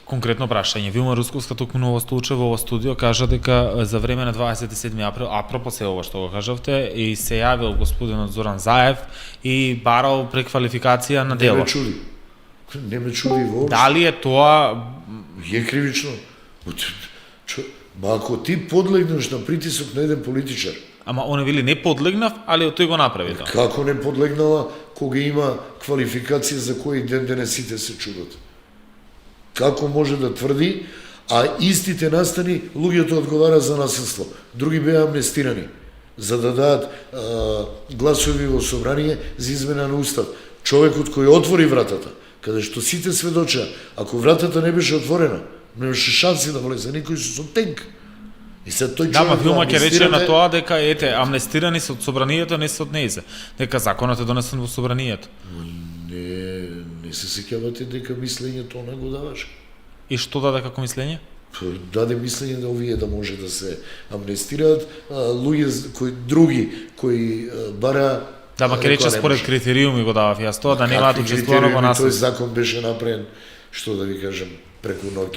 Конкретно прашање. Вилма Русковска токму на овој случај во ова студио кажа дека за време на 27 април, апропо се ова што го кажавте, и се јавил господинот Зоран Заев и барал преквалификација на дело. Не ме чуди воопшто. Дали е тоа Е кривично. Ма ако ти подлегнеш на притисок на еден политичар, ама он вели не подлегнав, али тој го направи тоа. како не подлегнала кога има квалификација за кој ден денес сите се чудат? Како може да тврди, а истите настани луѓето одговара за насилство. Други беа амнестирани за да дадат гласови во собрание за измена на устав. Човекот кој отвори вратата, каде што сите сведоча, ако вратата не беше отворена, немаше шанси да влезе никој со тенк. И сега тој Да, ма човек Вилма ќе рече на амнестирате- тоа дека ете амнестирани се од собранието, не се од нејзе. Дека законот е донесен во собранието. Не се сеќавате дека мислењето она го даваше. И што даде како мислење? Даде мислење да овие да може да се амнестираат, луѓе кои други кои бара. Да, ма ќе рече според критериуми го давав јас тоа, да немаат Какви учествувано во критериуми? Тој насилство. закон беше направен, што да ви кажам, преку ноќ.